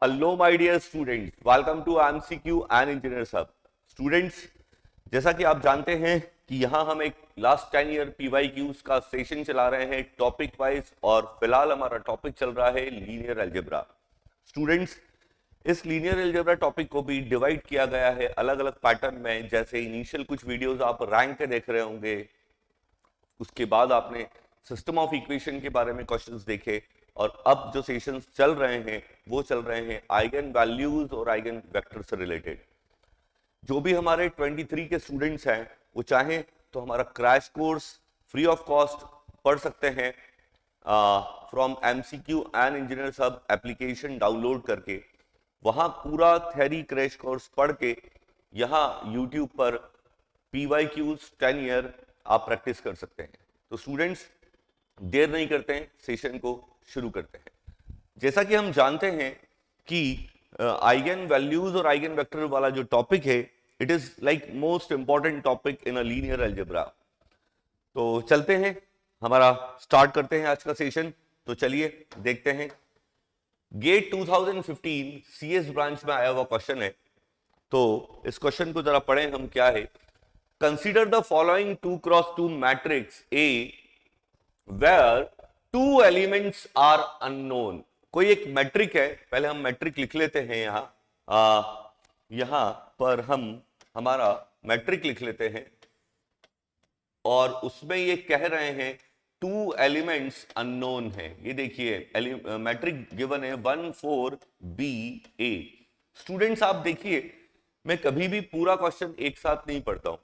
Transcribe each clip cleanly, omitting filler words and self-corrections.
Hello my dear students, welcome to MCQ and engineers hub. Students, जैसा कि आप जानते हैं कि यहां हम एक लास्ट 10 ईयर पीवाईक्यूज का सेशन चला रहे हैं टॉपिक वाइज, और फिलहाल हमारा टॉपिक चल रहा है लीनियर अलजेब्रा। स्टूडेंट्स, इस लीनियर अलजेब्रा टॉपिक को भी डिवाइड किया गया है अलग अलग पैटर्न में। जैसे इनिशियल कुछ वीडियोस आप रैंक के देख रहे होंगे, उसके बाद आपने सिस्टम ऑफ इक्वेशन के बारे में क्वेश्चंस देखे, और अब जो सेशंस चल रहे हैं वो चल रहे हैं आइगन वैल्यूज और आइगन वेक्टर से रिलेटेड। जो भी हमारे 23 के स्टूडेंट्स हैं वो चाहें तो हमारा crash course free of cost पढ़ सकते हैं from MCQ and engineers hub application download करके। वहां पूरा थ्योरी क्रैश कोर्स पढ़ के यहाँ यूट्यूब पर पीवाईक्यूज 10 ईयर आप प्रैक्टिस कर सकते हैं। तो स्टूडेंट्स, देर नहीं करते हैं, सेशन को शुरू करते हैं। जैसा कि हम जानते हैं कि आइगन वैल्यूज और आइगन वेक्टर वाला जो टॉपिक है, it is like most important topic in a linear algebra. तो चलते हैं, हमारा स्टार्ट करते हैं आज का सेशन। तो चलिए देखते हैं। गेट 2015 सीएस ब्रांच में आया हुआ क्वेश्चन है, तो इस क्वेश्चन को जरा पढ़ें हम। क्या है? Consider the following 2x2 matrix A where 2 elements are unknown. कोई एक मैट्रिक है, पहले हम मैट्रिक लिख लेते हैं। यहां पर हम हमारा मैट्रिक लिख लेते हैं, और उसमें ये कह रहे हैं 2 एलिमेंट्स अननोन है। ये देखिए मैट्रिक गिवन है 1 4 B A। स्टूडेंट्स, आप देखिए, मैं कभी भी पूरा क्वेश्चन एक साथ नहीं पढ़ता हूं।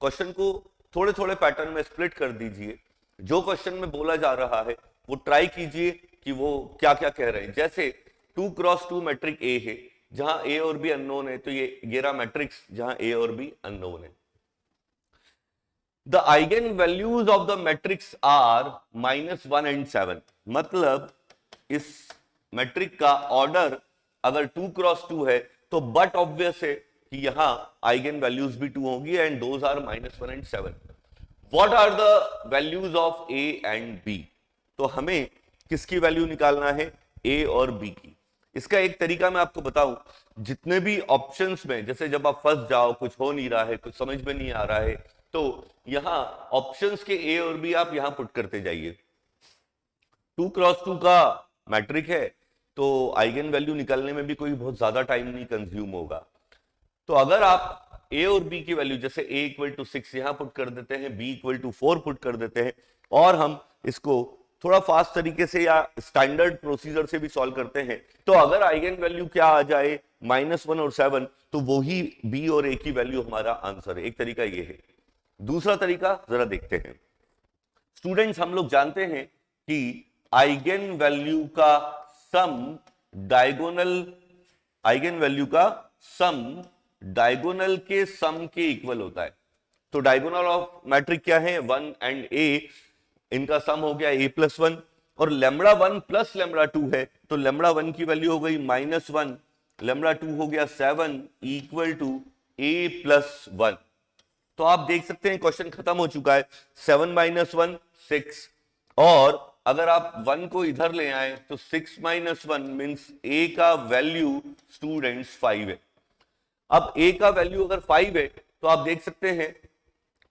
क्वेश्चन को थोड़े थोड़े पैटर्न में स्प्लिट कर दीजिए। जो क्वेश्चन में बोला जा रहा है वो ट्राई कीजिए कि वो क्या क्या कह रहे हैं। जैसे 2x2 मैट्रिक ए है, जहां ए और बी अननोन है, तो ये रहा मैट्रिक्स जहां ए और बी अननोन है। The eigen values of the matrix are -1 and 7। मतलब इस मैट्रिक का ऑर्डर अगर 2x2 है तो बट ऑब्वियस है कि यहां आइगन वैल्यूज भी 2 होंगी, and those are -1 and 7। What are the values of A and B? तो हमें किसकी वैल्यू निकालना है? A और B की। इसका एक तरीका मैं आपको बताऊं, जितने भी ऑप्शंस में, जैसे जब आप फंस जाओ, कुछ हो नहीं रहा है, कुछ समझ में नहीं आ रहा है, तो यहां ऑप्शंस के A और B आप यहां पुट करते जाइए। 2x2 का मैट्रिक है, तो आइगन वैल्यू निकालने में भी कोई बहुत ज्यादा टाइम नहीं कंज्यूम होगा। तो अगर आप ए और बी की वैल्यू, जैसे a = 6 यहां पुट कर देते हैं, b = 4 पुट कर देते हैं, और हम इसको थोड़ा फास्ट तरीके से या स्टैंडर्ड प्रोसीजर से भी सॉल्व करते हैं, तो अगर आइगन वैल्यू क्या आ जाए -1 और 7, तो वो ही b और a की वैल्यू हमारा आंसर है। एक तरीका ये है। दूसरा तरीका जरा देखते हैं। स्टूडेंट्स, हम लोग जानते हैं कि आइगन वैल्यू का सम डायगोनल के सम के इक्वल होता है। तो डायगोनल ऑफ मैट्रिक क्या है? 1 and A, इनका सम हो गया A+1, और λ1 + λ2 है, तो λ1 की वैल्यू हो गई -1, λ2 हो गया 7 = A+1। तो आप देख सकते हैं क्वेश्चन खत्म हो चुका है। 7 - 1 6, और अगर आप 1 को इधर ले आए तो 6 - 1 मींस A का वैल्यू स्टूडेंट्स 5 है। अब A का वैल्यू अगर 5 है तो आप देख सकते हैं,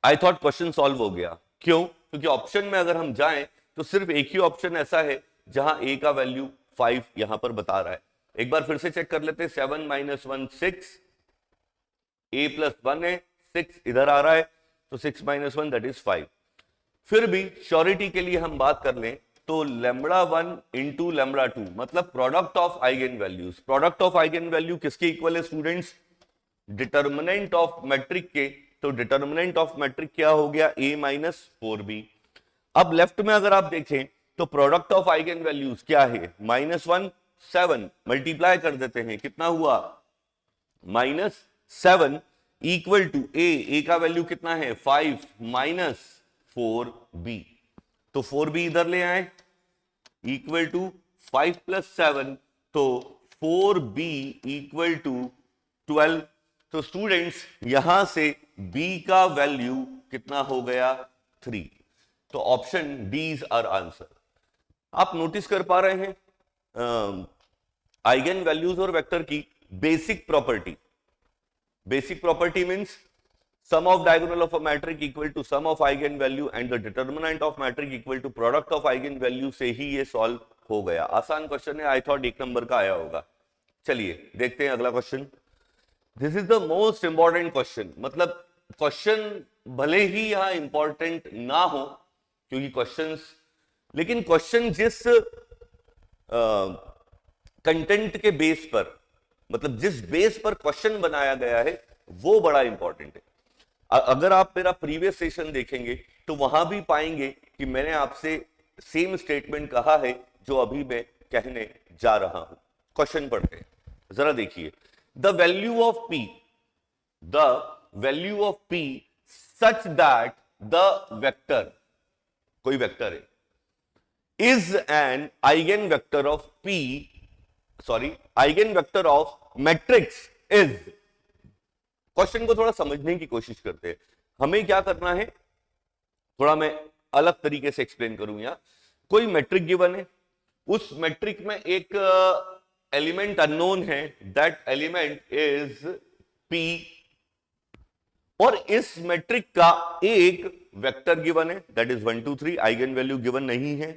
आई थॉट क्वेश्चन सॉल्व हो गया। क्यों? क्योंकि ऑप्शन में अगर हम जाएं तो सिर्फ एक ही ऑप्शन ऐसा है जहां A का वैल्यू 5 यहां पर बता रहा है। एक बार फिर से चेक कर लेते हैं। 7 - 1 6, A+1 है, 6 इधर आ रहा है, तो 6 - 1 दैट इज 5। फिर भी श्योरिटी के लिए हम बात कर लें तो λ1 × λ2 मतलब product of eigen values. Product of eigen value किसके इक्वल है स्टूडेंट्स? डिटर्मिनेंट ऑफ मैट्रिक के। तो डिटर्मिनेंट ऑफ मैट्रिक क्या हो गया? A - 4B। अब लेफ्ट में अगर आप देखें तो प्रोडक्ट ऑफ आइगन वैल्यूज क्या है? -1 7, मल्टीप्लाई कर देते हैं, कितना हुआ? -7 = A का वैल्यू कितना है? 5 - 4B। तो 4B इधर ले आए, इक्वल टू 5 + 7, तो 4B = 12। तो स्टूडेंट्स, यहां से B का वैल्यू कितना हो गया? 3। तो option D is our answer. आप नोटिस कर पा रहे हैं आइगन वैल्यूज और वेक्टर की basic property. Basic property means sum of diagonal of a matrix equal to sum of eigen value and the determinant of matrix equal to product of eigen value से ही ये solve हो गया। आसान question है, I thought 1 number का आया होगा। चलिए देखते हैं अगला question. This is the most important question. मतलब क्वेश्चन भले ही यहां इंपॉर्टेंट ना हो क्योंकि क्वेश्चंस, लेकिन क्वेश्चन जिस कंटेंट के बेस पर, मतलब जिस बेस पर क्वेश्चन बनाया गया है वो बड़ा इंपॉर्टेंट है। अगर आप मेरा प्रीवियस सेशन देखेंगे तो वहां भी पाएंगे कि मैंने आपसे सेम स्टेटमेंट कहा है जो अभी मैं कहने जा रहा हूं। क्वेश्चन पढ़ते हैं, जरा देखिए। The value of P, the value of P such that the vector, कोई वेक्टर है, is an eigen vector of P, sorry eigen vector of matrix is. Question को थोड़ा समझने की कोशिश करते हैं। हमें क्या करना है, थोड़ा मैं अलग तरीके से एक्सप्लेन करूं। यहां कोई मैट्रिक गिवन है, उस मैट्रिक में एक एलिमेंट अननोन है, दैट एलिमेंट इज पी, और इस मैट्रिक का एक वेक्टर गिवन है, that is 1 2 3, eigen value given नहीं है।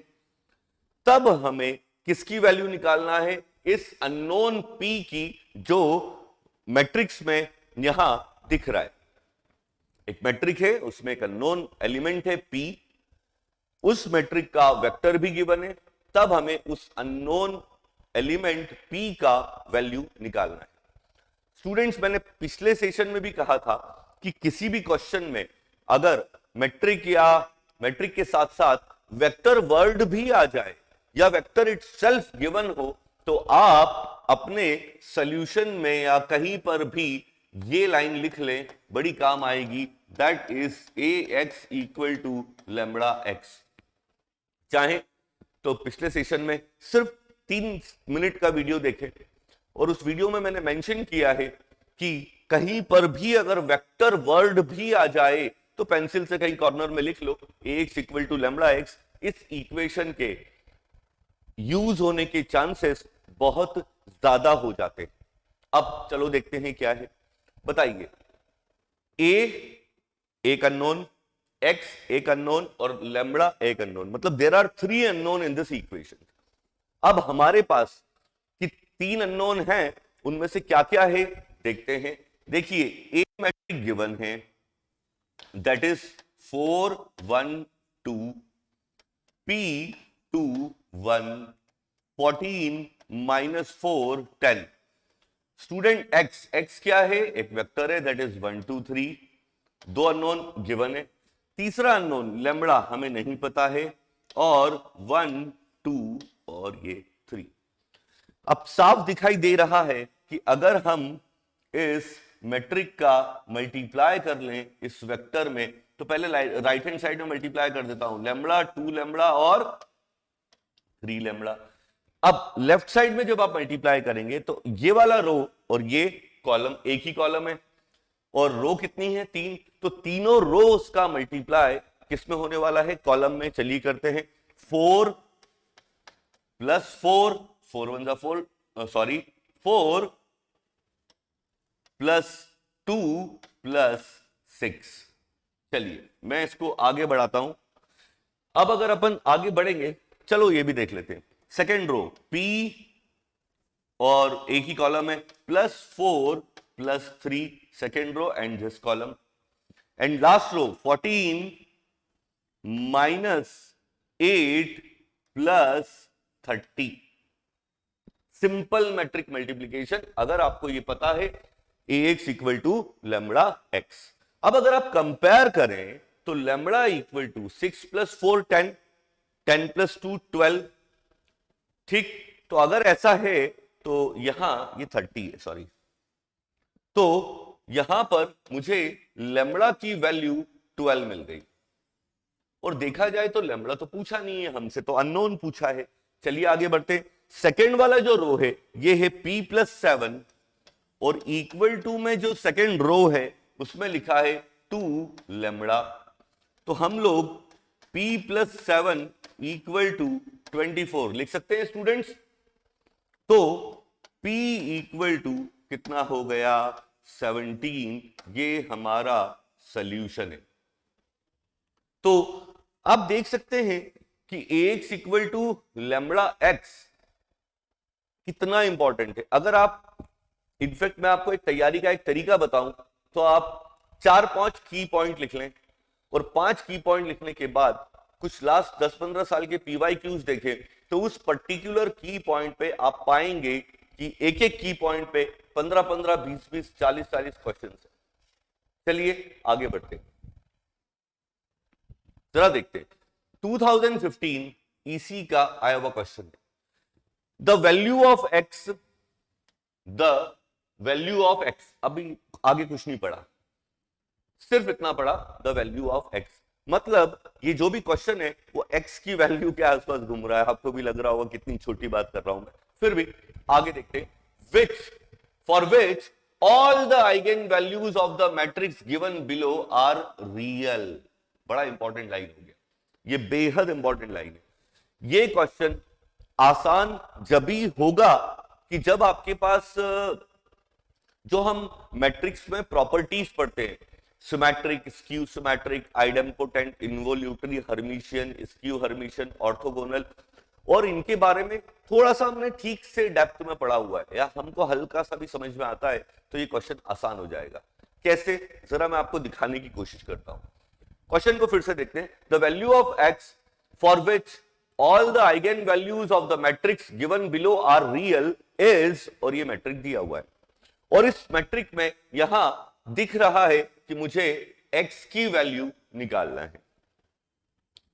तब हमें किसकी वैल्यू निकालना है, इस अननोन पी की, जो मैट्रिक्स में यहां दिख रहा है। एक मैट्रिक है, उसमें एक अननोन एलिमेंट है पी, उस मैट्रिक का वेक्टर भी गिवन है, तब हमें उस अननोन एलिमेंट पी का वैल्यू निकालना है। स्टूडेंट्स, मैंने पिछले सेशन में भी कहा था कि किसी भी क्वेश्चन में अगर मैट्रिक या मैट्रिक के साथ साथ वेक्टर वर्ड भी आ जाए या वेक्टर इटसेल्फ गिवन हो, तो आप अपने सॉल्यूशन में या कहीं पर भी ये लाइन लिख लें, बड़ी काम आएगी। That is A x equal to lambda x. चाहे तो पिछले सेशन में सिर्फ 3 मिनट का वीडियो देखें, और उस वीडियो में मैंने मेंशन किया है कि कहीं पर भी अगर वेक्टर वर्ड भी आ जाए तो पेंसिल से कहीं कॉर्नर में लिख लो A x equal to lambda x. इस इक्वेशन के यूज होने के चांसेस बहुत ज्यादा हो जाते हैं। अब चलो देखते हैं क्या है, बताइए। ए एक अननोन, एक्स एक अननोन और लैम्बडा एक अननोन, मतलब there are 3 unknown in this equation. अब हमारे पास कि 3 अननोन हैं, उनमें से क्या क्या है देखते हैं। देखिए, ए मैट्रिक गिवन है, that is 4 1 2, P 2 1, 14 -4 10। Student x, x क्या है, एक वेक्टर है, दैट इज 1 2 3, 2 अननोन गिवन है। तीसरा अननोन लैम्बडा हमें नहीं पता है, और 1 2 और ये 3। अब साफ दिखाई दे रहा है कि अगर हम इस मैट्रिक का मल्टीप्लाई कर लें इस वेक्टर में, तो पहले राइट हैंड साइड में मल्टीप्लाई कर देता हूं, लैम्बडा 2 लैम्बडा और 3 लैम्बडा। अब लेफ्ट साइड में जब आप मल्टीप्लाई करेंगे तो ये वाला रो और ये कॉलम एक ही कॉलम है, और रो कितनी है, 3, तो तीनों रोज का मल्टीप्लाई किसमें होने वाला है, कॉलम में। चलिए करते हैं, 4 + 4, 4 1 जा 4, सॉरी 4 + 2 + 6। चलिए मैं इसको आगे बढ़ाता हूं। अब अगर अपन आगे बढ़ेंगे, चलो ये भी देख लेते हैं। सेकेंड रो P और एक ही कॉलम है, +4 + 3 second row and this column, and last row 14 -8 + 30। Simple matrix multiplication. अगर आपको ये पता है ax equal to lambda x. अब अगर आप कंपेयर करें तो लैम्बडा इक्वल टू 6 + 4 10, 10 + 2 12। ठीक, तो अगर ऐसा है तो यहां ये 30 है, सॉरी, तो यहां पर मुझे लैम्बडा की वैल्यू 12 मिल गई। और देखा जाए तो लैम्बडा तो पूछा नहीं है हमसे, तो अननोन पूछा है। चलिए आगे बढ़ते। सेकेंड वाला जो रो है ये है p + 7, और इक्वल टू में जो सेकेंड रो है उसमें लिखा है 2 लैम्बडा। तो हम लोग p + 7 = 24 लिख सकते हैं स्टूडेंट्स। तो P इक्वल टू कितना हो गया 17, ये हमारा सोल्यूशन है। तो आप देख सकते हैं कि Ax equal to lambda x कितना इंपॉर्टेंट है। अगर आप, इनफैक्ट मैं आपको एक तैयारी का एक तरीका बताऊं तो आप 4-5 की पॉइंट लिख लें और 5 की पॉइंट लिखने के बाद कुछ लास्ट 10-15 साल के पीवाईक्यूज देखें तो उस पर्टिकुलर की पॉइंट पे आप पाएंगे कि एक एक की पॉइंट पे 15-15, 20-20, 40-40 क्वेश्चन है। चलिए आगे बढ़ते जरा देखते 2015 ईसी का आया हुआ क्वेश्चन है। The value of x, the value of x, अभी आगे कुछ नहीं पढ़ा, सिर्फ इतना पढ़ा, द वैल्यू ऑफ एक्स। मतलब ये जो भी क्वेश्चन है वो एक्स की वैल्यू के आसपास घूम रहा है। आपको भी लग रहा होगा कितनी छोटी बात कर रहा हूं मैं, फिर भी आगे देखते हैं। Which, for which all the eigen values of the matrix given below are real. बड़ा इंपॉर्टेंट लाइन हो गया, ये बेहद इंपॉर्टेंट लाइन है। ये क्वेश्चन आसान जब ही होगा कि जब आपके पास जो हम मैट्रिक्स में प्रॉपर्टीज पढ़ते हैं, symmetric, skew symmetric, idempotent, involutory, Hermitian, skew Hermitian, orthogonal, और इनके बारे में थोड़ा सा हमने ठीक से डेप्थ में पढ़ा हुआ है या हमको हल्का सा भी समझ में आता है तो ये क्वेश्चन आसान हो जाएगा। कैसे, जरा मैं आपको दिखाने की कोशिश करता हूं। क्वेश्चन को फिर से देखते हैं। The value of x for which all the eigen values of the matrix given below are real is, और ये मैट्रिक दिया हुआ है और इस मैट्रिक में यहां दिख रहा है कि मुझे x की वैल्यू निकालना है।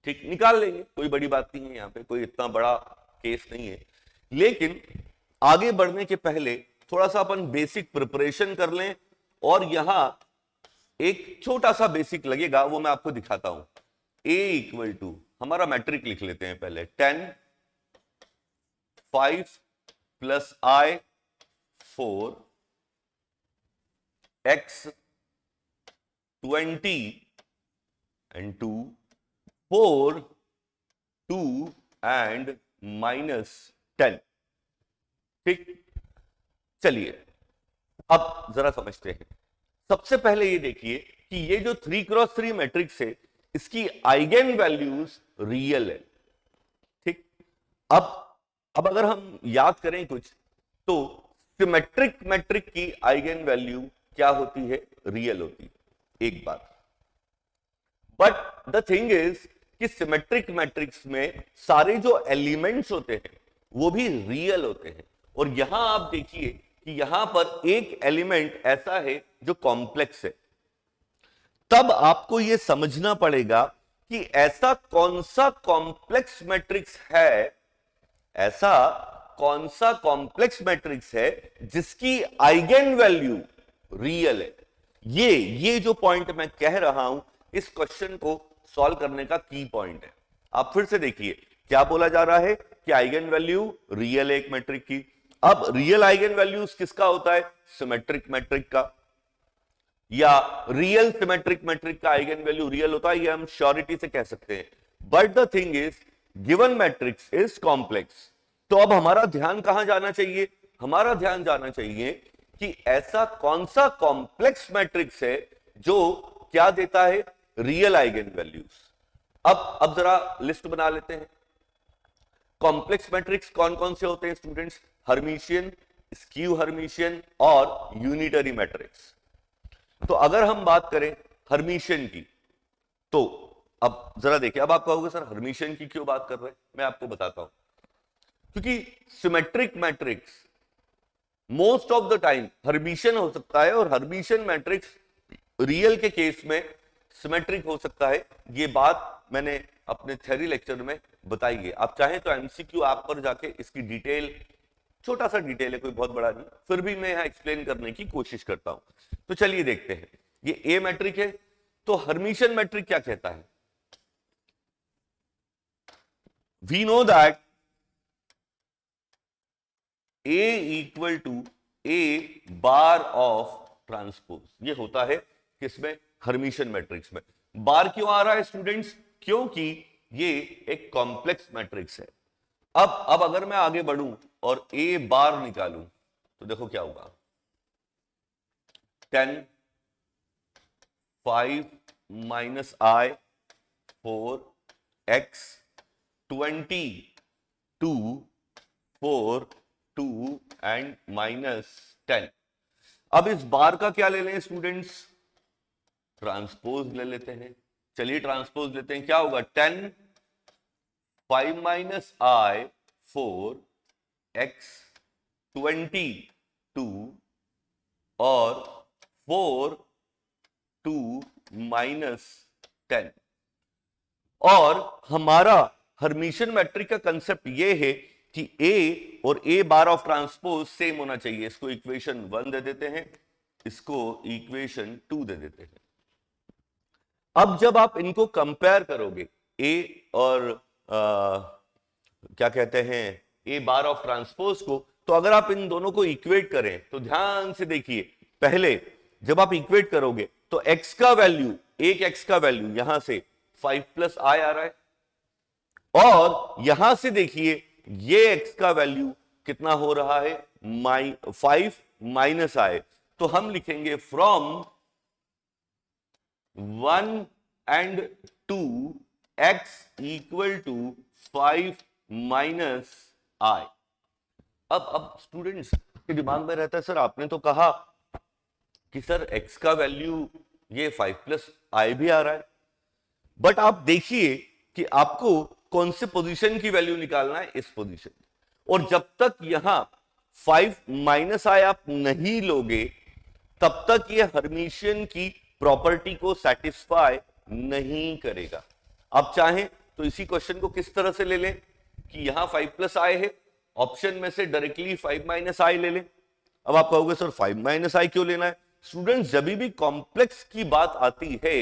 ठीक, निकाल लेंगे, कोई बड़ी बात नहीं है, यहां पे कोई इतना बड़ा केस नहीं है। लेकिन आगे बढ़ने के पहले थोड़ा सा अपन बेसिक प्रिपरेशन कर लें और यहां एक छोटा सा बेसिक लगेगा, वो मैं आपको दिखाता हूं। a इक्वल टू, हमारा मैट्रिक लिख लेते हैं पहले, 10, 5 plus i 4, x 20 and 2, 4, 2 and -10। ठीक, चलिए अब जरा समझते हैं। सबसे पहले ये देखिए कि ये जो 3x3 मैट्रिक्स है इसकी आइगन वैल्यूज रियल है। ठीक, अब अगर हम याद करें कुछ तो सिमेट्रिक मैट्रिक की आइगन वैल्यू क्या होती है, रियल होती है, एक बात। बट द थिंग इज कि सिमेट्रिक मैट्रिक्स में सारे जो एलिमेंट्स होते हैं वो भी रियल होते हैं। और यहां आप देखिए कि यहां पर एक एलिमेंट ऐसा है जो कॉम्प्लेक्स है। तब आपको यह समझना पड़ेगा कि ऐसा कौन सा कॉम्प्लेक्स मैट्रिक्स है, ऐसा कौन सा कॉम्प्लेक्स मैट्रिक्स है जिसकी आइगन वैल्यू रियल है। ये जो पॉइंट मैं कह रहा हूं इस क्वेश्चन को सॉल्व करने का की पॉइंट है। आप फिर से देखिए क्या बोला जा रहा है कि आइगन वैल्यू रियल है एक मैट्रिक की। अब रियल आइगन वैल्यूज किसका होता है, सिमेट्रिक मैट्रिक का, या रियल सिमेट्रिक मैट्रिक का आइगन वैल्यू रियल होता है, ये हम श्योरिटी से कह सकते हैं। But the thing is given matrix is complex. तो अब हमारा ध्यान कहां जाना चाहिए, हमारा ध्यान जाना चाहिए कि ऐसा कौन सा कॉम्प्लेक्स मैट्रिक्स है जो क्या देता है, रियल आइगन वैल्यूज। अब जरा लिस्ट बना लेते हैं। कॉम्प्लेक्स मैट्रिक्स कौन कौन से होते हैं स्टूडेंट्स, हर्मिशियन, स्क्यू हर्मिशियन और यूनिटरी मैट्रिक्स। तो अगर हम बात करें हर्मिशियन की तो अब जरा देखिए, अब आप कहोगे सर हर्मिशियन की क्यों बात कर रहे हैं, मैं आपको बताता हूं। क्योंकि symmetric matrix most of the time Hermitian हो सकता है और हर्मिशियन मैट्रिक्स रियल के केस में सिमेट्रिक हो सकता है। ये बात मैंने अपने थ्योरी लेक्चर में बताई है। आप चाहें तो एमसीक्यू ऐप पर जाके इसकी डिटेल, छोटा सा डिटेल है, कोई बहुत बड़ा नहीं, फिर भी मैं यहां एक्सप्लेन करने की कोशिश करता हूं। तो चलिए देखते हैं। ये ए मैट्रिक है, तो हर्मिशियन मैट्रिक क्या कहता है, we know that A equal to A bar of transpose. ये होता है किसमें, हर्मिशियन मैट्रिक्स में। बार क्यों आ रहा है स्टूडेंट्स, क्योंकि ये एक कॉम्प्लेक्स मैट्रिक्स है। अब अगर मैं आगे बढ़ूं और ए बार निकालूं तो देखो क्या होगा, 10 5 minus I 4 x 20 2 4 2 and minus 10। अब इस बार का क्या ले लें स्टूडेंट्स, ट्रांसपोज ले लेते हैं। चलिए ट्रांसपोज लेते हैं, क्या होगा 10 5 माइनस आई 4 x 22 और 4 2 माइनस 10। और हमारा हर्मिशियन मैट्रिक का कंसेप्ट ये है कि A और A bar of transpose same होना चाहिए। इसको इक्वेशन 1 दे देते हैं, इसको इक्वेशन 2 दे देते हैं। अब जब आप इनको कंपेयर करोगे A और क्या कहते हैं A बार ऑफ ट्रांसपोज को, तो अगर आप इन दोनों को इक्वेट करें तो ध्यान से देखिए, पहले जब आप इक्वेट करोगे तो x का वैल्यू, एक x का वैल्यू यहां से 5 प्लस आई आ रहा है, और यहां से देखिए ये x का वैल्यू कितना हो रहा है 5 माइनस आई। तो हम लिखेंगे from 1 and 2 x equal to 5 minus I. अब स्टूडेंट्स के दिमाग में रहता है सर आपने तो कहा कि सर x का वैल्यू ये 5 प्लस आई भी आ रहा है, बट आप देखिए कि आपको कौन से पोजीशन की वैल्यू निकालना है, इस पोजीशन। और जब तक यहां 5 माइनस आई आप नहीं लोगे तब तक ये हर्मिशियन की प्रॉपर्टी को सेटिस्फाई नहीं करेगा। आप चाहें तो इसी क्वेश्चन को किस तरह से ले लें कि यहां 5 प्लस आई है, ऑप्शन में से डायरेक्टली 5 माइनस आई ले लें। अब आप कहोगे सर 5 माइनस आई क्यों लेना है? स्टूडेंट्स जब भी कॉम्प्लेक्स की बात आती है,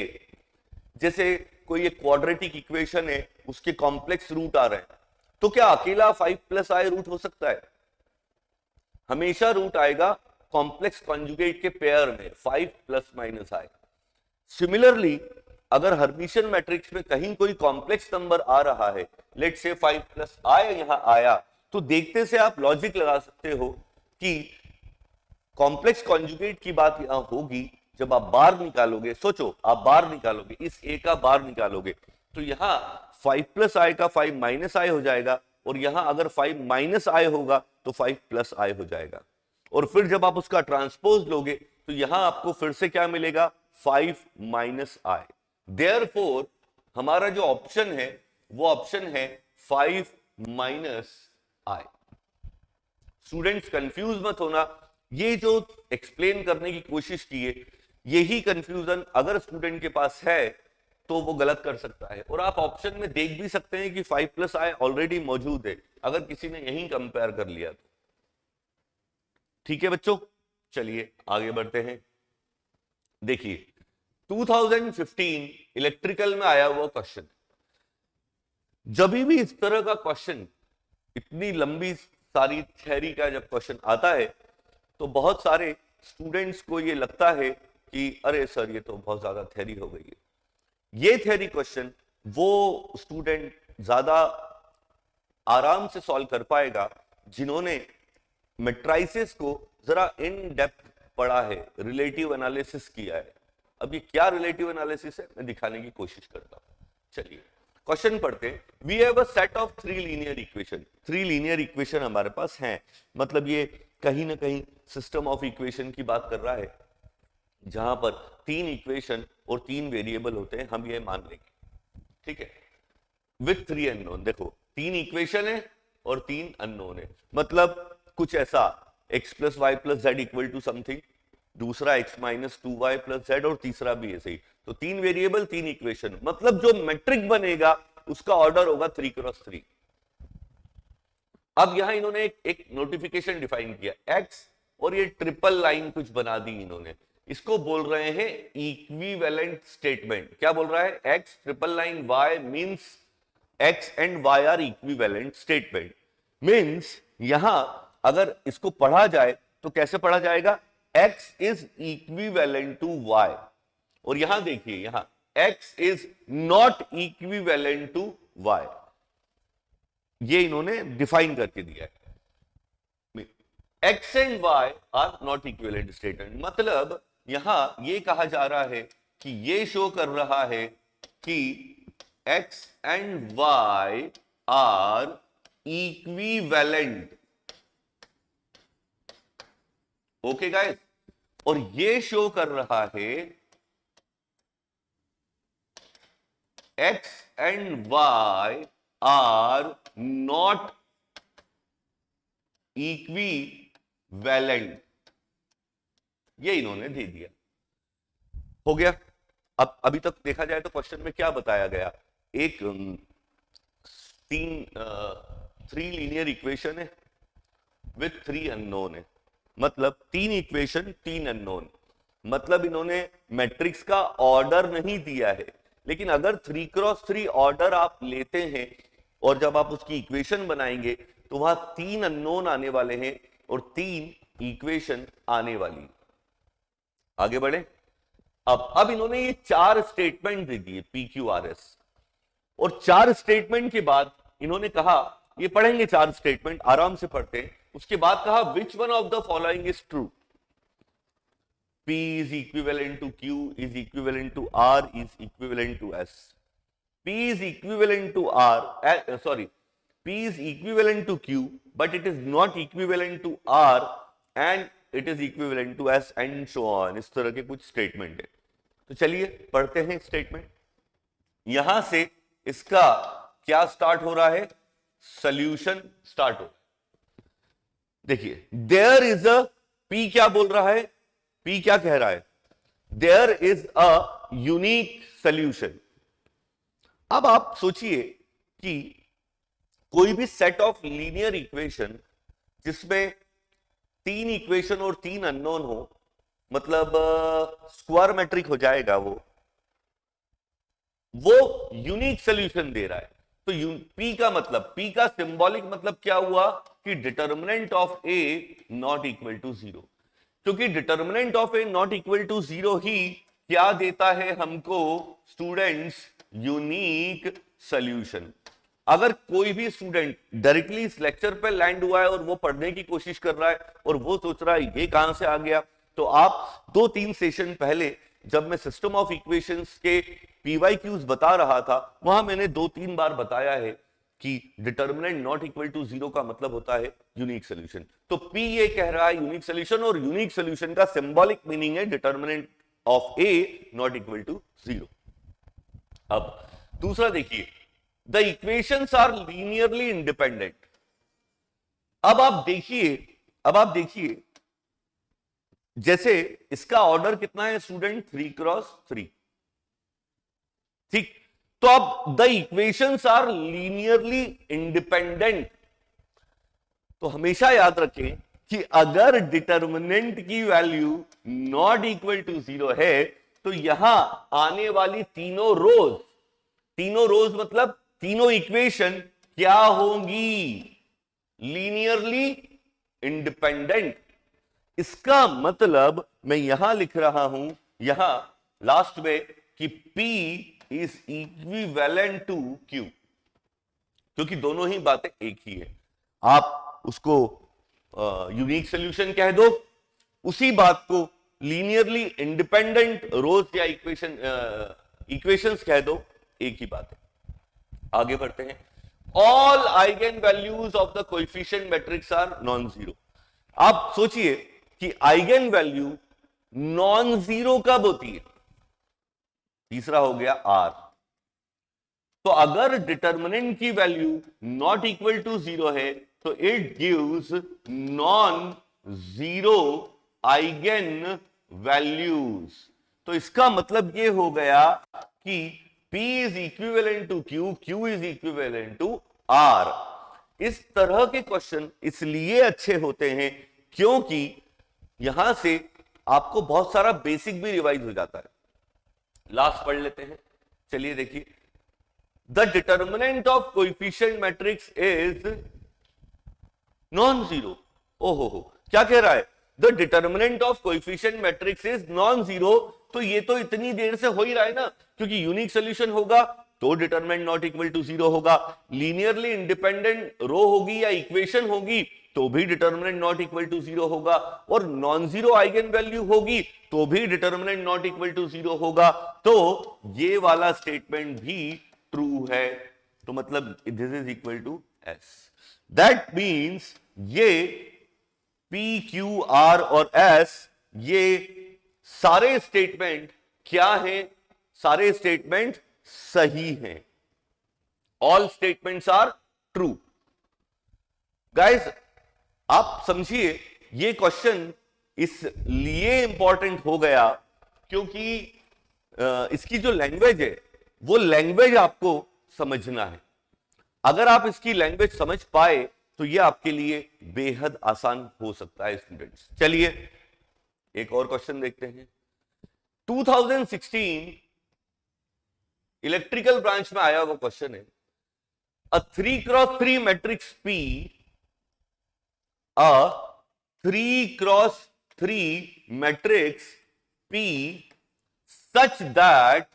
जैसे कोई एक क्वाड्रेटिक इक्वेशन है उसके कॉम्प्लेक्स रूट आ रहे हैं, तो क्या अकेला 5 प्लस आई रूट हो सकता है? हमेशा रूट आएगा कॉम्प्लेक्स कॉन्जुगेट के पेयर में 5 प्लस माइनस आई। सिमिलरली अगर हर्मिशियन मैट्रिक्स में कहीं कोई कॉम्प्लेक्स नंबर आ रहा है, लेट्स से 5 प्लस आई यहां आया, तो देखते से आप लॉजिक लगा सकते हो कि कॉम्प्लेक्स कॉन्जुगेट की बात यहां होगी जब आप बार निकालोगे। सोचो आप बार निकालोगे, इस ए का बार निकालोगे तो यहां 5 प्लस आई का 5 माइनस आई हो जाएगा, और यहां अगर 5 माइनस आई होगा तो 5 प्लस आई हो जाएगा। और फिर जब आप उसका ट्रांसपोज लोगे तो यहां आपको फिर से क्या मिलेगा 5 माइनस आई। देयरफॉर हमारा जो ऑप्शन है वो ऑप्शन है 5 माइनस आई। स्टूडेंट्स कंफ्यूज मत होना, ये जो एक्सप्लेन करने की कोशिश की है यही कंफ्यूजन अगर स्टूडेंट के पास है तो वो गलत कर सकता है। और आप ऑप्शन में देख भी सकते हैं कि 5 प्लस आई ऑलरेडी मौजूद है, अगर किसी ने यही कंपेयर कर लिया तो। ठीक है बच्चों, चलिए आगे बढ़ते हैं। देखिए 2015 इलेक्ट्रिकल में आया हुआ क्वेश्चन, जब भी इस तरह का क्वेश्चन, इतनी लंबी सारी थ्योरी का जब क्वेश्चन आता है तो बहुत सारे स्टूडेंट्स को ये लगता है कि अरे सर ये तो बहुत ज्यादा थ्योरी हो गई है। ये थ्योरी क्वेश्चन वो स्टूडेंट ज्यादा आराम से सॉल्व कर पाएगा जिन्होंने मैट्रिसेस को जरा इन डेप्थ पढ़ा है, रिलेटिव एनालिसिस किया है। अब ये क्या रिलेटिव एनालिसिस है मैं दिखाने की कोशिश करता हूं। चलिए क्वेश्चन पढ़ते हैं। We have a set of 3 linear equation. 3 linear equation हमारे पास हैं, मतलब ये कहीं ना कहीं सिस्टम ऑफ इक्वेशन की बात कर रहा है जहां पर 3 इक्वेशन और 3 वेरिएबल होते हैं, हम ये मान लेंगे। ठीक है, विथ 3 अननोन। देखो 3 इक्वेशन है और 3 अननोन है, मतलब कुछ ऐसा x plus y plus z equal to something, दूसरा x minus 2y plus z, और तीसरा भी ऐसे ही। तो 3 वेरिएबल 3 इक्वेशन, मतलब जो मैट्रिक बनेगा उसका ऑर्डर होगा 3 क्रॉस 3। अब यहां इन्होंने एक नोटिफिकेशन डिफाइन किया x, और ये ट्रिपल लाइन कुछ बना दी इन्होंने, इसको बोल रहे हैं इक्विवेलेंट स्टेटमेंट। क्या बोल रहा है? x triple line y means x and y are equivalent statement. Means यहां अगर इसको पढ़ा जाए तो कैसे पढ़ा जाएगा? x is equivalent to y, और यहां देखिए यहां x is not equivalent to y, ये इन्होंने डिफाइन करके दिया है। X and y are not equivalent statement, मतलब यहां ये कहा जा रहा है कि ये शो कर रहा है कि x and y are equivalent. Okay guys, और ये शो कर रहा है x and y are not equivalent, ये इन्होंने दे दिया। हो गया। अब अभी तक देखा जाए तो क्वेश्चन में क्या बताया गया, एक थ्री लीनियर इक्वेशन है विथ 3 अननोन है, मतलब 3 इक्वेशन 3 अननोन, मतलब इन्होंने मैट्रिक्स का ऑर्डर नहीं दिया है, लेकिन अगर 3x3 ऑर्डर आप लेते हैं और जब आप उसकी इक्वेशन बनाएंगे तो वहां 3 अननोन आने वाले हैं और 3 इक्वेशन आने वाली। आगे बढ़े। अब इन्होंने ये 4 स्टेटमेंट दे दिए PQRS, और 4 स्टेटमेंट के बाद इन्होंने कहा, ये पढ़ेंगे 4 स्टेटमेंट आराम से पढ़ते हैं, उसके बाद कहा which one of the following is true, P is equivalent to Q is equivalent to R is equivalent to S. P is equivalent to P is equivalent to Q, but it is not equivalent to R and it is equivalent to S and so on. इस तरह के कुछ statement है। तो चलिए पढ़ते हैं statement. यहां से इसका क्या स्टार्ट हो रहा है, सॉल्यूशन स्टार्ट हो रहा है। देखिए, देयर इज अ, P क्या बोल रहा है, P क्या कह रहा है, there is a unique solution. अब आप सोचिए कि कोई भी सेट ऑफ लीनियर इक्वेशन जिसमें 3 इक्वेशन और 3 अननोन हो, मतलब स्क्वायर मैट्रिक हो जाएगा, वो यूनिक सॉल्यूशन दे रहा है। तो P का मतलब, P का सिंबॉलिक मतलब क्या हुआ कि determinant of A not equal to 0, क्योंकि determinant of A not equal to 0 ही क्या देता है हमको स्टूडेंट्स, यूनिक सॉल्यूशन। अगर कोई भी स्टूडेंट डायरेक्टली इस लेक्चर पे लैंड हुआ है और वो पढ़ने की कोशिश कर रहा है और वो सोच रहा है ये कहां से आ गया, तो आप 2-3 सेशन पहले जब मैं सिस्टम ऑफ इक्वेशंस के PYQs बता रहा था, वहां मैंने 2-3 बार बताया है कि डिटर्मिनेंट नॉट इक्वल टू 0 का मतलब होता है यूनिक सॉल्यूशन। तो P ये कह रहा है यूनिक सॉल्यूशन, और यूनिक सॉल्यूशन का सिंबॉलिक मीनिंग है determinant of A not equal to 0। अब दूसरा देखिए, the equations are linearly independent. अब आप देखिए जैसे इसका ऑर्डर कितना है स्टूडेंट, 3x3, ठीक। तो अब the equations are linearly independent, तो हमेशा याद रखें कि अगर डिटर्मिनेंट की वैल्यू नॉट इक्वल टू 0 है तो यहां आने वाली तीनों रोज मतलब तीनों इक्वेशन क्या होंगी, लीनियरली इंडिपेंडेंट। इसका मतलब मैं यहां लिख रहा हूं, यहां लास्ट में, कि P is equivalent to Q, क्योंकि दोनों ही बातें एक ही है। आप उसको यूनिक सॉल्यूशन कह दो, उसी बात को लीनियरली इंडिपेंडेंट रोज या इक्वेशंस कह दो, एक ही बात है। आगे बढ़ते हैं। All eigen values of the coefficient matrix are non zero. आप सोचिए कि आइगन वैल्यू नॉन जीरो कब होती है, तीसरा हो गया R। तो अगर डिटर्मिनेंट की वैल्यू नॉट इक्वल टू 0 है तो it gives non zero eigenvalues. तो इसका मतलब ये हो गया कि P is equivalent to Q, Q is equivalent to R। इस तरह के क्वेश्चन इसलिए अच्छे होते हैं क्योंकि यहां से आपको बहुत सारा बेसिक भी रिवाइज हो जाता है। लास्ट पढ़ लेते हैं, चलिए देखिए। The determinant of coefficient matrix is non zero. ओहो, क्या कह रहा है, the determinant of coefficient matrix is non zero. तो ये तो इतनी देर से हो ही रहा है ना, क्योंकि यूनिक सॉल्यूशन होगा तो डिटरमिनेंट नॉट इक्वल टू 0 होगा। लीनियरली इंडिपेंडेंट रो होगी या इक्वेशन होगी तो भी डिटरमिनेंट नॉट इक्वल टू 0 होगा, और नॉन जीरो आइगन वैल्यू होगी तो भी डिटरमिनेंट नॉट इक्वल टू 0 होगा। तो ये वाला स्टेटमेंट भी ट्रू है, तो मतलब this is equal to S. That means ये पी क्यू आर और एस ये सारे स्टेटमेंट क्या हैं? सारे स्टेटमेंट सही हैं। All statements are true. Guys आप समझिए, ये क्वेश्चन इसलिए इंपॉर्टेंट हो गया क्योंकि इसकी जो लैंग्वेज है वो लैंग्वेज आपको समझना है। अगर आप इसकी लैंग्वेज समझ पाए तो ये आपके लिए बेहद आसान हो सकता है स्टूडेंट्स। चलिए एक और क्वेश्चन देखते हैं। 2016 इलेक्ट्रिकल ब्रांच में आया हुआ क्वेश्चन है। अ 3x3 matrix P, a 3x3 matrix P such that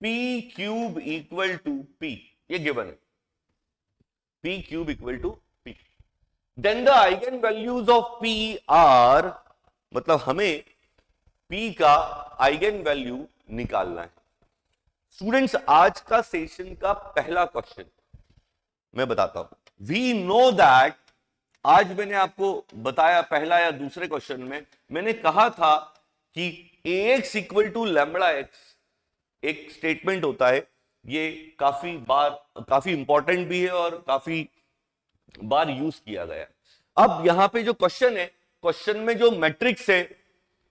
P cube equal to P, ये गिवन है, P cube equal to P, then the eigen values of P are, मतलब हमें P का eigen value निकालना है। Students आज का session का पहला क्वेश्चन मैं बताता हूं। वी नो दैट, आज मैंने आपको बताया पहला या दूसरे क्वेश्चन में मैंने कहा था कि ax equal to lambda x एक स्टेटमेंट होता है। ये काफी इंपॉर्टेंट भी है और काफी बार यूज किया गया। अब यहां पे जो क्वेश्चन है, क्वेश्चन में जो मैट्रिक्स है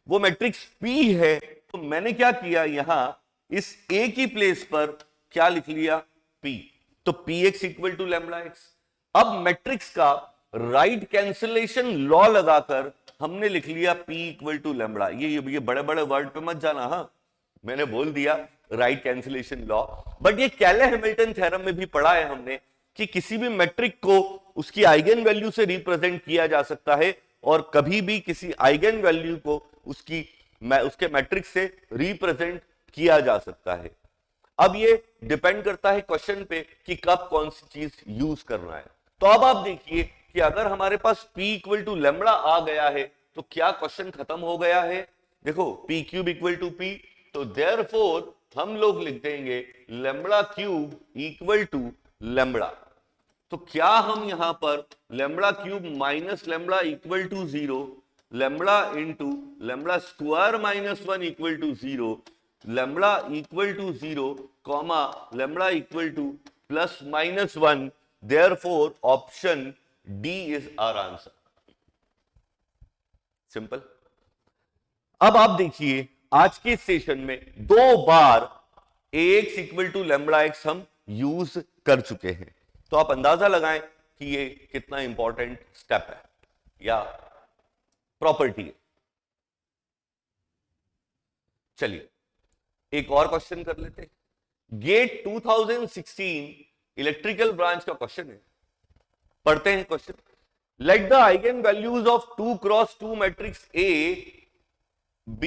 वो मैट्रिक्स P है, तो मैंने क्या किया, यहां इस A की प्लेस पर क्या लिख लिया, P। तो Px equal to lambda x. अब मैट्रिक्स का राइट कैंसिलेशन लॉ लगाकर हमने लिख लिया P इक्वल टू लैम्बडा। ये बड़े बड़े वर्ड पे मत जाना, हाँ मैंने बोल दिया राइट कैंसिलेशन लॉ, बट ये कैले हैमिल्टन थ्योरम में भी पढ़ा है हमने कि किसी भी मैट्रिक को उसकी आइगन वैल्यू से रिप्रेजेंट किया जा सकता है और कभी भी किसी आइगन वैल्यू को उसके मैट्रिक्स से रिप्रेजेंट किया जा सकता है। अब ये डिपेंड करता है क्वेश्चन पे कि कब कौन सी चीज यूज करना है। तो अब आप देखिए कि अगर हमारे पास P इक्वल टू लैम्बडा आ गया है तो क्या क्वेश्चन खत्म हो गया है। देखो P cube equal to P, तो देयरफॉर हम लोग लिख देंगे lambda cube equal to lambda. तो क्या हम यहां पर lambda cube minus lambda equal to 0, lambda into lambda square minus 1 equal to 0, lambda equal to 0 comma lambda equal to plus minus 1, therefore option D is our answer. Simple. अब आप देखिए आज के सेशन में 2 बार ax equal to lambda x हम use कर चुके हैं, तो आप अंदाजा लगाएं कि ये कितना इंपॉर्टेंट स्टेप है या प्रॉपर्टी है। चलिए एक और क्वेश्चन कर लेते हैं। गेट 2016 इलेक्ट्रिकल ब्रांच का क्वेश्चन है, पढ़ते हैं question. Let the eigen values of 2x2 matrix A B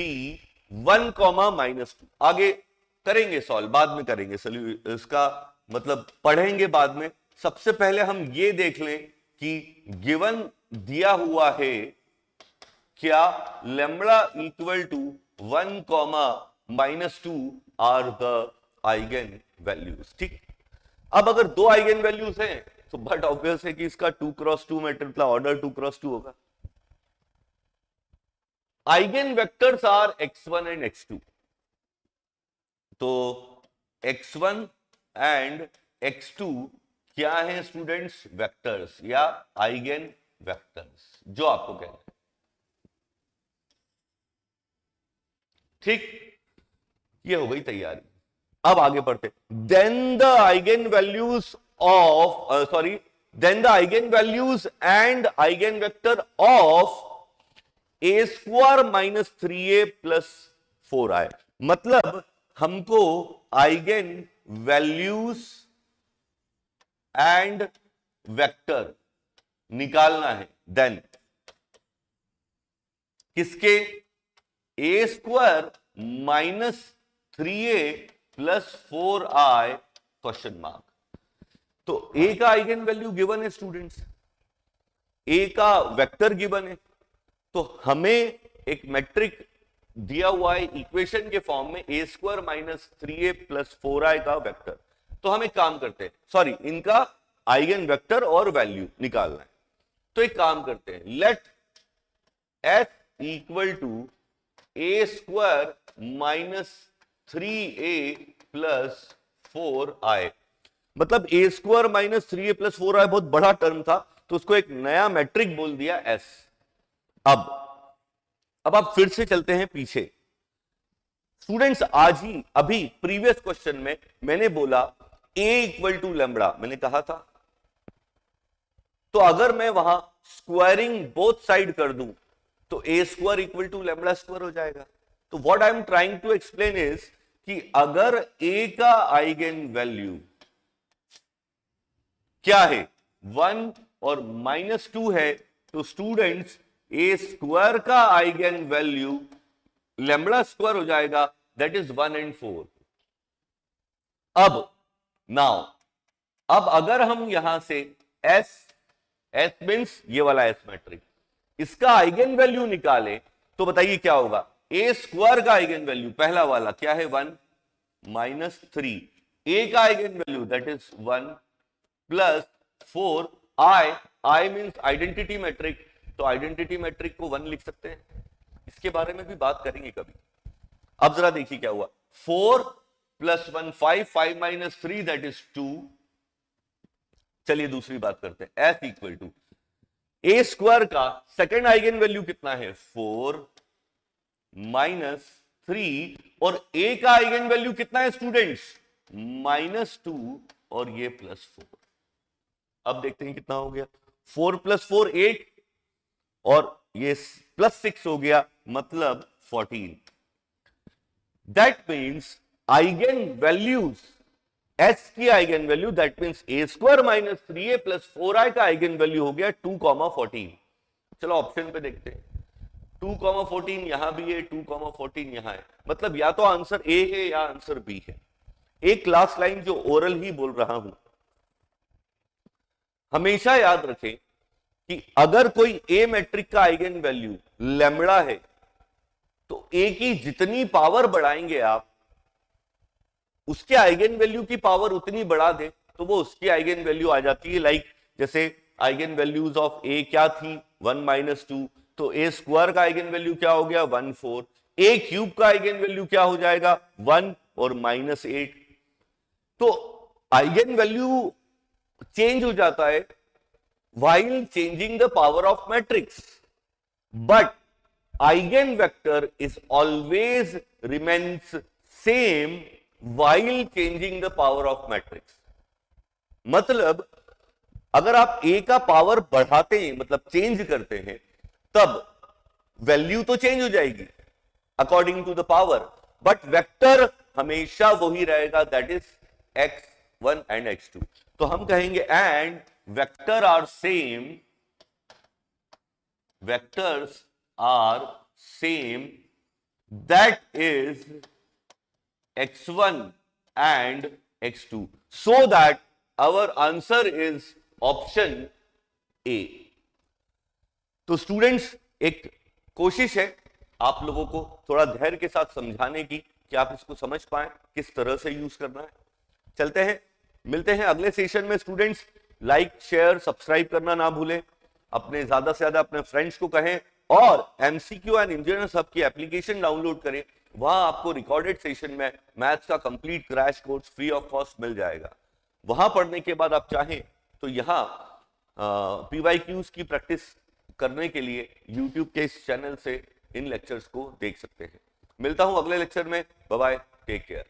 1, -2। आगे करेंगे सॉल्व, बाद में करेंगे इसका मतलब पढ़ेंगे बाद में। सबसे पहले हम ये देख लें कि गिवन दिया हुआ है क्या lambda equal to 1, -2 are the eigen values. ठीक, अब अगर 2 आइगन वैल्यूज हैं तो बट ऑब्वियस है कि इसका 2x2 मैट्रिक्स का ऑर्डर 2x2 होगा। Eigen vectors are x1 and x2, तो x1 एंड x2 क्या है स्टूडेंट्स, वेक्टर्स या आइगन वेक्टर्स, जो आपको कहना है। ठीक, ये हो गई तैयारी। अब आगे बढ़ते। Then the eigen values and eigen vector of a square minus 3a plus 4i, मतलब हमको आइगन वैल्यूज एंड वेक्टर निकालना है। देन किसके, a square minus 3a plus 4i question mark. तो a का आइगन वैल्यू गिवन है students, a का vector given है, तो हमें एक मैट्रिक दिया हुआ है इक्वेशन के फॉर्म में a square minus 3a plus 4i का वेक्टर। तो हम एक काम करते हैं, सॉरी इनका आइगन वेक्टर और वैल्यू निकालना है। तो एक काम करते हैं, let s equal to a square minus 3a plus 4i, मतलब a square minus 3a plus 4i बहुत बड़ा टर्म था, तो उसको एक नया मैट्रिक बोल दिया s। अब आप फिर से चलते हैं पीछे। स्टूडेंट्स आज ही अभी प्रीवियस क्वेश्चन में मैंने बोला a इक्वल टू लैम्बडा, मैंने कहा था। तो अगर मैं वहां स्क्वायरिंग बोथ साइड कर दूं तो a square equal to lambda square हो जाएगा। तो what I am trying to explain is कि अगर a का आइगन वैल्यू क्या है 1 और -2 है, तो स्टूडेंट्स a स्क्वायर का आइगन वैल्यू लैम्बडा स्क्वायर हो जाएगा, दैट इज 1 and 4। अब अगर हम यहां से s मीन्स ये वाला s मैट्रिक, इसका आइगन वैल्यू निकाले तो बताइए क्या होगा। a स्क्वायर का आइगन वैल्यू पहला वाला क्या है 1 -3, a का eigen value that is 1 plus 4, i means identity matrix, तो आइडेंटिटी मैट्रिक को 1 लिख सकते हैं, इसके बारे में भी बात करेंगे कभी। अब जरा देखिए क्या हुआ, 4 प्लस 1 5, 5 माइनस 3 दैट इज 2। चलिए दूसरी बात करते हैं, s equal to a square का सेकेंड आइगन वैल्यू कितना है 4 -3, और a का आइगन वैल्यू कितना है स्टूडेंट्स -2 और ये +4। अब देखते हैं कितना हो गया, 4 + 4 8 और ये +6 हो गया, मतलब 14। That means eigen values s की eigen value that means a square minus 3a plus 4i का आइगन वैल्यू हो गया 2,14। चलो ऑप्शन पे देखते हैं, 2,14 यहां भी है, 2,14 यहां है, मतलब या तो आंसर A है या आंसर B है। एक लास्ट लाइन जो ओरल ही बोल रहा हूं, हमेशा याद रखें कि अगर कोई A मैट्रिक का आइगन वैल्यू लैम्बडा है तो A की जितनी पावर बढ़ाएंगे आप, उसके आइगन वैल्यू की पावर उतनी बढ़ा दे तो वो उसकी आइगन वैल्यू आ जाती है। लाइक जैसे आइगन वैल्यूज ऑफ A क्या थी 1 -2, तो A स्क्वायर का आइगन वैल्यू क्या हो गया 1 4, A क्यूब का आइगन वैल्यू क्या हो जाएगा 1 और -8। तो आइगन वैल्यू चेंज हो जाता है while changing the power of matrix, but eigenvector is always remains same while changing the power of matrix। मतलब अगर आप a का पावर बढ़ाते हैं, मतलब चेंज करते हैं, तब वैल्यू तो चेंज हो जाएगी according to the power, but vector हमेशा वही रहेगा, that is x1 and x2। तो हम कहेंगे and vector are same, vectors are same, that is x1 and x2, so that our answer is option A। तो students एक कोशिश है आप लोगों को थोड़ा धैर्य के साथ समझाने की कि आप इसको समझ पाए किस तरह से यूज करना है। चलते हैं, मिलते हैं अगले सेशन में। स्टूडेंट्स लाइक शेयर सब्सक्राइब करना ना भूलें, अपने ज्यादा से ज्यादा अपने फ्रेंड्स को कहें, और MCQ एंड इंजीनियर्स हब की एप्लीकेशन डाउनलोड करें। वहां आपको रिकॉर्डेड सेशन में मैथ्स का complete crash course free of cost मिल जाएगा। वहां पढ़ने के बाद आप चाहें तो यहाँ PYQs की प्रैक्टिस करने के लिए YouTube के इस चैनल से इन लेक्चर्स को देख सकते हैं। मिलता हूं अगले लेक्चर में, बाय बाय, टेक केयर।